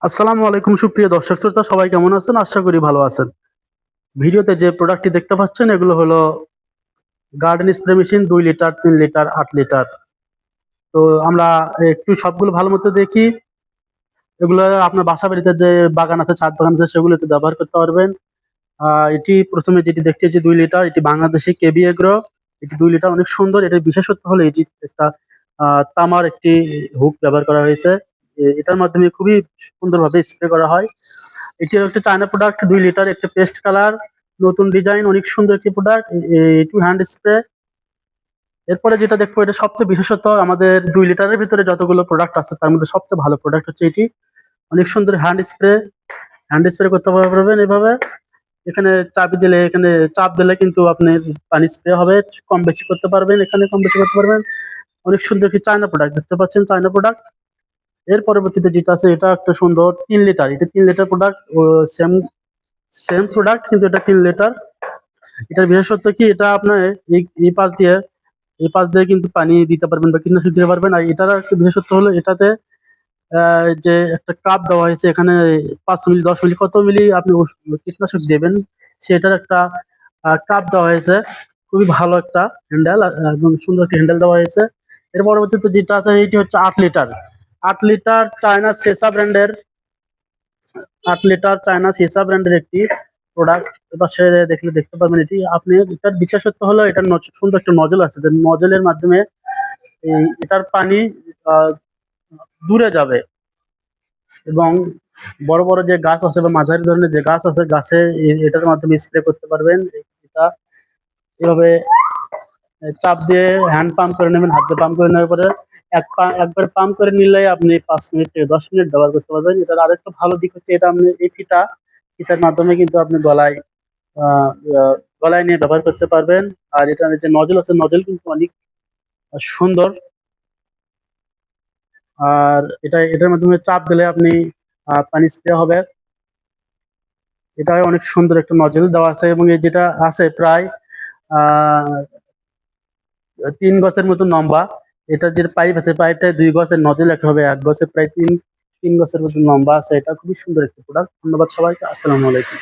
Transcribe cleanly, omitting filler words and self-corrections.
আসসালামু আলাইকুম সুপ্রিয় দর্শক শ্রোতা সবাই কেমন আছেন? আশা করি ভালো আছেন। ভিডিওতে যে প্রোডাক্টটি দেখতে পাচ্ছেন এগুলো হলো garden spray machine ২ litre, ৩ litre, ৮ litre. তো আমরা একটু সবগুলো ভালো মতো দেখি। এগুলো আপনার বাসা-বাড়িতে যে বাগান আছে, ছাদ বাগান আছে সেগুলোতে ব্যবহার করতে পারবেন। এটি ১ম এ যেটি দেখতেছি ২ লিটার, এটি বাংলাদেশি কেবি এগ্রো। এটি ২ লিটার অনেক সুন্দর। এটার বিশেষত্ব হলো এটি একটা আ তামার একটি হুক ব্যবহার করা হয়েছে। এটার মাধ্যমে খুবই সুন্দরভাবে স্প্রে করা হয়। এটি হচ্ছে চায়না প্রোডাক্ট ২ লিটার একটা পেস্ট কালার, নতুন ডিজাইন অনেক সুন্দর একটি প্রোডাক্ট। To hand spray. এরপরে যেটা দেখবো এটা সবচেয়ে বিশেষত আমাদের ২ লিটারের ভিতরে যতগুলো প্রোডাক্ট আছে তার মধ্যে সবচেয়ে ভালো প্রোডাক্ট হচ্ছে এটি। অনেক সুন্দর হ্যান্ড স্প্রে। হ্যান্ড স্প্রে করতে পারবেন এভাবে। এখানে চাবি দিলে এখানে চাপ দিলে কিন্তু আপনার পানি স্প্রে হবে। কম বেশি করতে পারবেন, এখানে কম বেশি করতে পারবেন। অনেক সুন্দর একটি চায়না প্রোডাক্ট দেখতে পাচ্ছেন চায়না প্রোডাক্ট। এর পরবর্তীতে যেটা আছে এটা একটা সুন্দর ৩ লিটার। এটা ৩ লিটার প্রোডাক্ট ও সেম সেম প্রোডাক্ট কিন্তু এটা ৩ লিটার। এটার বিশেষত্ব কি এটা আপনার এই পাশ দিয়ে কিন্তু পানি দিতে পারবেন বা কীটনাশক দিতে পারবেন। আর এটার একটা বিশেষত্ব হলো এটাতে যে একটা কাপ দেওয়া হয়েছে এখানে ৫ মিলি ১০ মিলি কত মিলি আপনি কীটনাশক দেবেন সেটার একটা কাপ দেওয়া হয়েছে। খুবই ভালো একটা হ্যান্ডেল এবং সুন্দর একটা হ্যান্ডেল দেওয়া হয়েছে। এর পরবর্তীতে যেটা আছে এটি হচ্ছে ৮ লিটার। ৮ লিটার চায়না সেসা ব্র্যান্ডের ৮ লিটার চায়না সিসা ব্র্যান্ডের একটি প্রোডাক্ট। এপাশে দেখতে পারবেন এটি। আপনি এটার বিশেষত্ব হলো এটার সুন্দর একটা নজল আছে। যে নজলের মাধ্যমে এটার পানি আ দূরে যাবে এবং বড়, বড় যে গাছ আছে বা মাঝারি ধরনের যে গাছ আছে গাছে এটার মাধ্যমে স্প্রে করতে পারবেন। এটা এভাবে চাপ দিয়ে হ্যান্ড পাম্প করে নেবেন, হাত দিয়ে পাম্প করে নেওয়ার পরে একবার পাম্প করে নিলে আপনি ৫ মিনিট থেকে ১০ মিনিট ব্যবহার করতে পারবেন। এটার আরেকটা ভালো দিক হচ্ছে এটা আপনি এই ফিতার মাধ্যমে কিন্তু আপনি আ আ গলায় নিয়ে ব্যবহার করতে পারবেন। আর এটার যে নজল আছে নজল কিন্তু অনেক সুন্দর। আর এটার মাধ্যমে চাপ দিলে আপনি পানি স্প্রে হবে। এটা অনেক সুন্দর একটা নজল দেওয়া আছে এবং এই যেটা আছে প্রায় আ ৩ গজের মতো লম্বা। এটার যে পাইপ আছে পাইপটায় ২ গজের নজল একটা হবে ১ গজে প্রায় ৩ গজের মতো লম্বা আছে। এটা খুবই সুন্দর একটি প্রোডাক্ট। ধন্যবাদ সবাইকে। আসসালামু আলাইকুম।